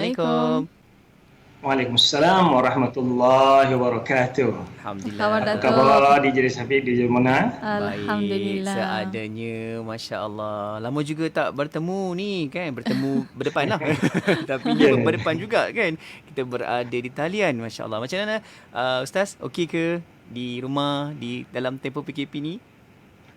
Assalamualaikum. Waalaikumsalam warahmatullahi wabarakatuh. Alhamdulillah. Khabar Apa Datuk? khabar DJ Syafiq, DJ Mona? Baik, Alhamdulillah. seadanya, Masya Allah. Lama juga tak bertemu ni kan. Bertemu berdepan lah. Tapi ni Ya. berdepan juga kan. Kita berada di talian, Masya Allah. Macam mana Ustaz? Okey ke di rumah, di dalam tempoh PKP ni?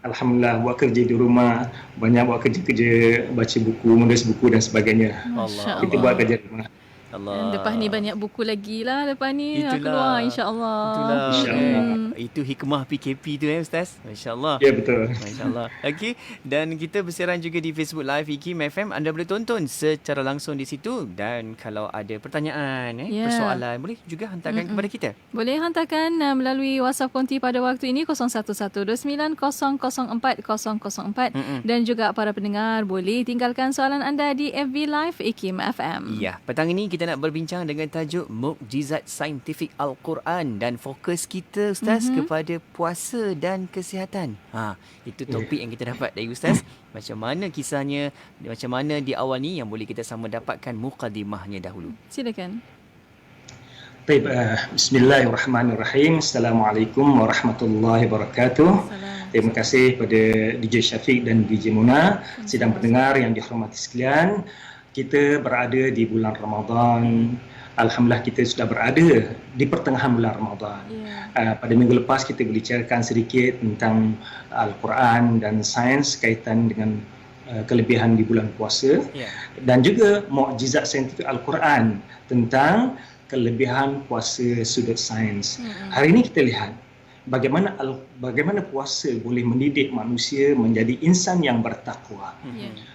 Alhamdulillah, buat kerja di rumah. Banyak buat kerja-kerja, baca buku, menulis buku dan sebagainya. Masya Kita buat Allah. kerja di rumah. Dan lepas ni banyak buku lagi lah. Lepas ni Itulah. keluar insyaAllah. Itulah. InsyaAllah. Itu hikmah PKP tu Ustaz. Masya Allah. Ya, betul. Masya Allah. Okey, dan kita bersiaran juga di Facebook Live IKIM FM. Anda boleh tonton secara langsung di situ. Dan kalau ada pertanyaan, Ya. persoalan, boleh juga hantarkan kepada kita. Boleh hantarkan melalui WhatsApp Konti pada waktu ini 01129004 dan juga para pendengar boleh tinggalkan soalan anda di FB Live IKIM FM. Ya, petang ini kita nak berbincang dengan tajuk Mukjizat Saintifik Al-Quran dan fokus kita Ustaz kepada puasa dan kesihatan. Itu topik yang kita dapat dari Ustaz. Macam mana kisahnya, macam mana di awal ni yang boleh kita sama dapatkan mukadimahnya dahulu. Silakan. Baik, bismillahirrahmanirrahim. Assalamualaikum warahmatullahi wabarakatuh. Terima kasih pada DJ Syafiq dan DJ Mona, sidang pendengar yang dihormati sekalian. Kita berada di bulan Ramadan. Alhamdulillah kita sudah berada di pertengahan bulan Ramadan. Pada minggu lepas kita bicarakan sedikit tentang Al-Quran dan sains kaitan dengan kelebihan di bulan puasa dan juga mukjizat saintifik Al-Quran tentang kelebihan puasa sudut sains. Hari ini kita lihat bagaimana puasa boleh mendidik manusia menjadi insan yang bertakwa.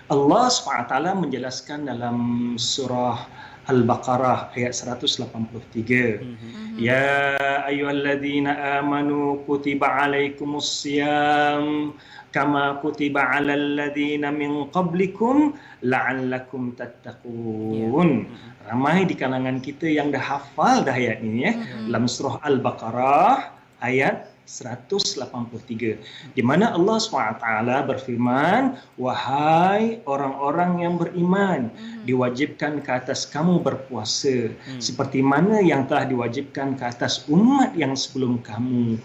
Allah SWT menjelaskan dalam surah Al-Baqarah ayat 183. Ya ayyuhalladzina amanu kutiba alaikumusiyam kama kutiba alal ladzina min qablikum la'allakum tattaqun. Ramai di kalangan kita yang dah hafal dah ayat ini ya. Dalam surah Al-Baqarah ayat 183 di mana Allah SWT berfirman, wahai orang-orang yang beriman, diwajibkan ke atas kamu berpuasa seperti mana yang telah diwajibkan ke atas umat yang sebelum kamu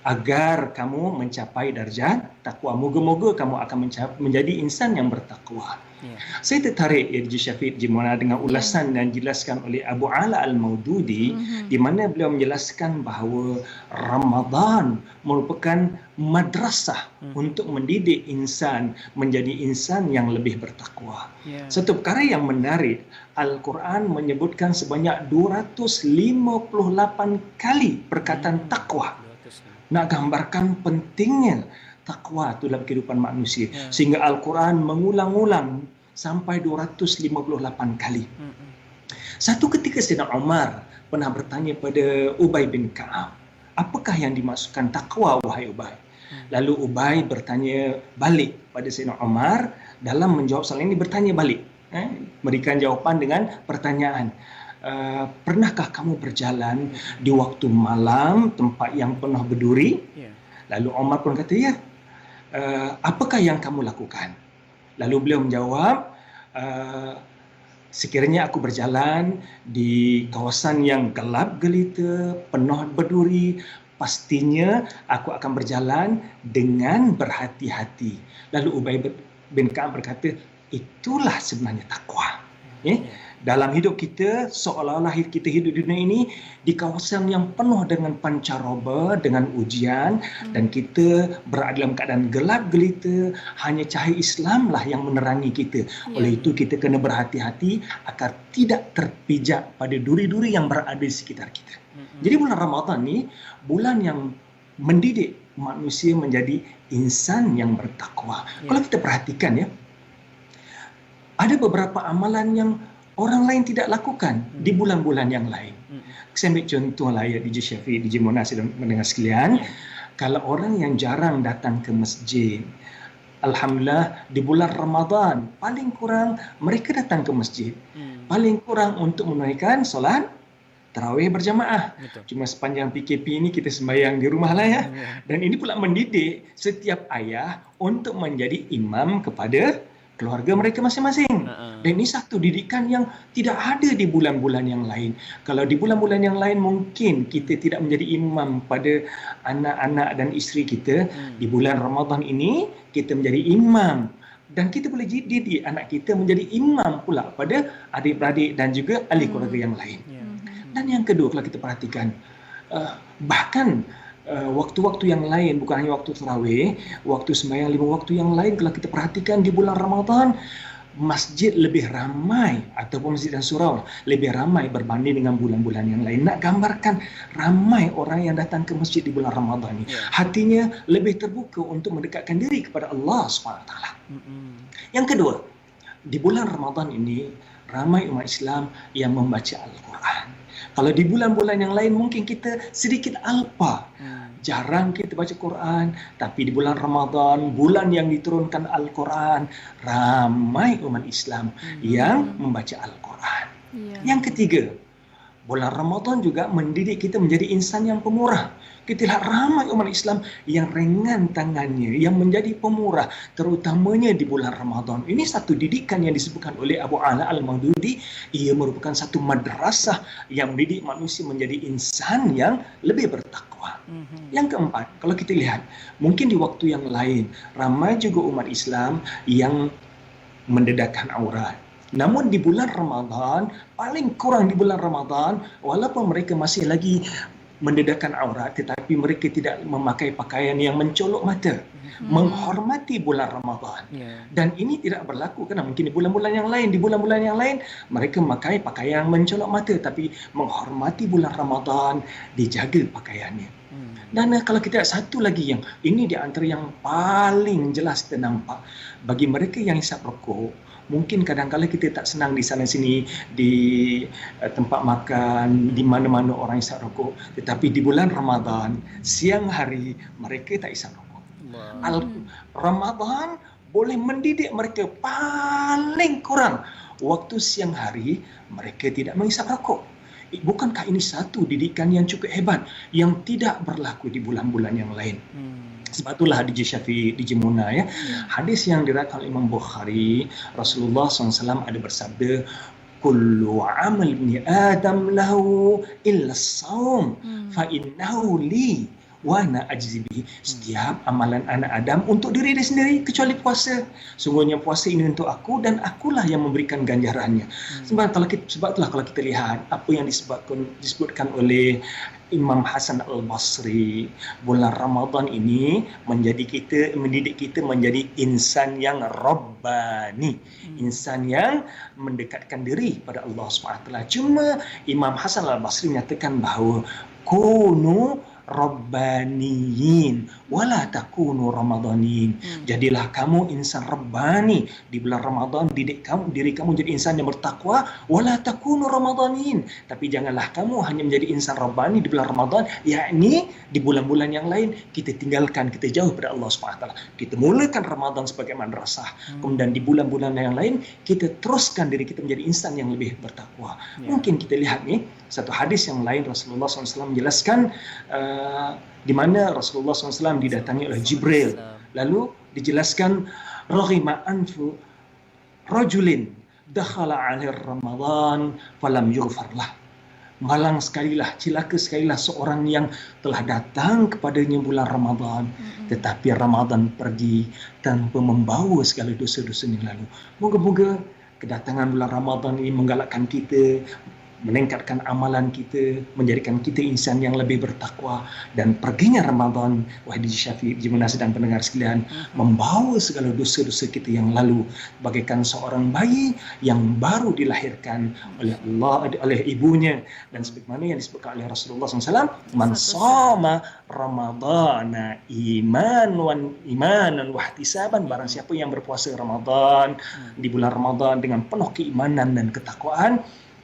agar kamu mencapai darjat takwa. Moga-moga kamu akan menjadi insan yang bertakwa. Saya tertarik DJ Syafiq Jimona dengan ulasan yang dijelaskan oleh Abu Ala Al-Maududi di mana beliau menjelaskan bahawa Ramadan merupakan madrasah untuk mendidik insan menjadi insan yang lebih bertakwa. Satu perkara yang menarik, Al-Quran menyebutkan sebanyak 258 kali perkataan takwa. Nak gambarkan pentingnya takwa itu dalam kehidupan manusia. Sehingga Al-Quran mengulang-ulang sampai 258 kali. Satu ketika Sayyidina Umar pernah bertanya pada Ubay bin Ka'ab, apakah yang dimaksudkan takwa wahai Ubay? Lalu Ubay bertanya balik pada Sayyidina Umar, dalam menjawab soalan ini bertanya balik. Memberikan jawapan dengan pertanyaan. Pernahkah kamu berjalan di waktu malam tempat yang penuh berduri? Lalu Umar pun kata, ya. Apakah yang kamu lakukan? Lalu beliau menjawab, sekiranya aku berjalan di kawasan yang gelap gelita, penuh berduri, pastinya aku akan berjalan dengan berhati-hati. Lalu Ubay bin Ka'ab berkata, itulah sebenarnya takwa. Dalam hidup kita, seolah-olah kita hidup di dunia ini di kawasan yang penuh dengan pancaroba, dengan ujian, dan kita berada dalam keadaan gelap gelita, hanya cahaya Islamlah yang menerangi kita. Oleh itu kita kena berhati-hati agar tidak terpijak pada duri-duri yang berada di sekitar kita. Jadi bulan Ramadan ni bulan yang mendidik manusia menjadi insan yang bertakwa. Kalau kita perhatikan ya, ada beberapa amalan yang orang lain tidak lakukan di bulan-bulan yang lain. Saya ambil contoh lah ya DJ Syafiq, DJ Mona sedang mendengar sekalian. Kalau orang yang jarang datang ke masjid, Alhamdulillah di bulan Ramadan paling kurang mereka datang ke masjid. Paling kurang untuk menunaikan solat tarawih berjamaah. Cuma sepanjang PKP ini kita sembahyang di rumah lah ya. Dan ini pula mendidik setiap ayah untuk menjadi imam kepada keluarga mereka masing-masing. Dan ini satu didikan yang tidak ada di bulan-bulan yang lain. Kalau di bulan-bulan yang lain mungkin kita tidak menjadi imam pada anak-anak dan isteri kita. Di bulan Ramadan ini kita menjadi imam. Dan kita boleh didik anak kita menjadi imam pula pada adik-beradik dan juga ahli keluarga yang lain. Dan yang kedua, kalau kita perhatikan, bahkan waktu-waktu yang lain, bukan hanya waktu tarawih, waktu sembahyang 5 waktu yang lain, kalau kita perhatikan di bulan Ramadan, masjid lebih ramai, ataupun masjid dan surau lebih ramai berbanding dengan bulan-bulan yang lain. Nak gambarkan ramai orang yang datang ke masjid di bulan Ramadan ini, hatinya lebih terbuka untuk mendekatkan diri kepada Allah SWT. Yang kedua, di bulan Ramadan ini ramai umat Islam yang membaca Al-Quran. Kalau di bulan-bulan yang lain mungkin kita sedikit alpa, jarang kita baca Quran, tapi di bulan Ramadan, bulan yang diturunkan Al-Quran, ramai umat Islam yang membaca Al-Quran. Yang ketiga, bulan Ramadan juga mendidik kita menjadi insan yang pemurah. Kita lihat ramai umat Islam yang ringan tangannya, yang menjadi pemurah, terutamanya di bulan Ramadan. Ini satu didikan yang disebutkan oleh Abu Ala Al-Maududi. Ia merupakan satu madrasah yang mendidik manusia menjadi insan yang lebih bertakwa. Yang keempat, kalau kita lihat, mungkin di waktu yang lain, ramai juga umat Islam yang mendedahkan aurat. Namun di bulan Ramadan, paling kurang di bulan Ramadan, walaupun mereka masih lagi mendedahkan aurat, tetapi mereka tidak memakai pakaian yang mencolok mata, menghormati bulan Ramadan. Dan ini tidak berlaku kerana mungkin di bulan-bulan yang lain, mereka memakai pakaian yang mencolok mata, tapi menghormati bulan Ramadan, dijaga pakaiannya. Dan kalau kita lihat satu lagi yang ini di antara yang paling jelas kita nampak, bagi mereka yang hisap rokok, mungkin kadang-kadang kita tak senang di sana sini, di tempat makan, di mana-mana orang isap rokok. Tetapi di bulan Ramadan, siang hari mereka tak isap rokok. Ramadan boleh mendidik mereka paling kurang waktu siang hari mereka tidak mengisap rokok. Bukankah ini satu didikan yang cukup hebat yang tidak berlaku di bulan-bulan yang lain? Sebab itulah DJ Syafiq, DJ Muna ya. Hadis yang diriwayatkan oleh Imam Bukhari, Rasulullah SAW ada bersabda, kullu amal ibni Adam lahu illa as-saum fa innahu li wa ana ajzi bihi. Setiap amalan anak Adam untuk diri dia sendiri kecuali puasa. Sungguhnya puasa ini untuk aku dan akulah yang memberikan ganjarannya. Sebab itulah kalau kita lihat apa yang disebutkan oleh Imam Hasan Al-Basri, bulan Ramadan ini mendidik kita menjadi insan yang rabbani, insan yang mendekatkan diri pada Allah SWT. Cuma Imam Hasan Al-Basri menyatakan bahawa kunu rabbaniyin wala takunu ramadaniyin. Jadilah kamu insan rabbani di bulan Ramadan, didik diri kamu jadi insan yang bertakwa, wala takunu ramadaniyin, tapi janganlah kamu hanya menjadi insan rabbani di bulan Ramadan, yakni di bulan-bulan yang lain kita tinggalkan, kita jauh pada Allah SWT. Kita mulakan Ramadan sebagai madrasah, kemudian di bulan-bulan yang lain kita teruskan diri kita menjadi insan yang lebih bertakwa. Mungkin kita lihat nih satu hadis yang lain, Rasulullah SAW menjelaskan di mana Rasulullah SAW didatangi oleh Jibril. Lalu dijelaskan, raghima anfu rajulin dakhala alaihi Ramadan falam yughfar lah. Malang sekalilah, cilaka sekalilah seorang yang telah datang kepadanya bulan Ramadan, tetapi Ramadan pergi tanpa membawa segala dosa-dosa yang lalu. Moga-moga kedatangan bulan Ramadan ini menggalakkan kita, meningkatkan amalan kita, menjadikan kita insan yang lebih bertakwa, dan perginya Ramadan, wahai DJ Syafiq, Jimana sedang pendengar sekalian, membawa segala dosa-dosa kita yang lalu, bagaikan seorang bayi yang baru dilahirkan oleh Allah, oleh ibunya. Dan sebagaimana yang disebutkan oleh Rasulullah SAW, man shoma Ramadana imanan wa ihtisaban, barang siapa yang berpuasa Ramadan di bulan Ramadan dengan penuh keimanan dan ketakwaan,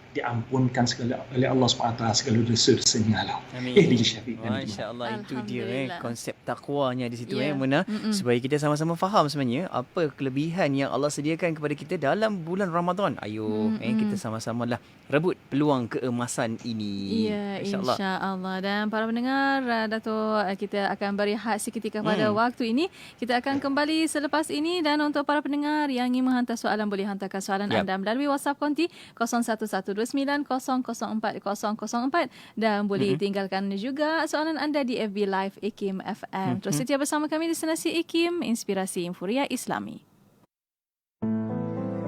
diampunkan segala oleh Allah SWT segala dosa-dosanya lah. Amin. DJ Syafiq dan Masya Allah, itu dia Alhamdulillah. konsep takwanya di situ Ya. Muna, supaya kita sama-sama faham sebenarnya apa kelebihan yang Allah sediakan kepada kita dalam bulan Ramadan. Ayo kita sama-sama lah rebut peluang keemasan ini. Ya, Insya-Allah. insya-Allah. Dan para pendengar, Dato', kita akan berehat seketika pada waktu ini. Kita akan kembali selepas ini, dan untuk para pendengar yang ingin menghantar soalan, boleh hantarkan soalan anda melalui WhatsApp konti 0112904004 dan boleh tinggalkan juga soalan anda di FB Live IKIM FM. Terus setia bersama kami di Destinasi IKIM, Inspirasi Inforia Islami.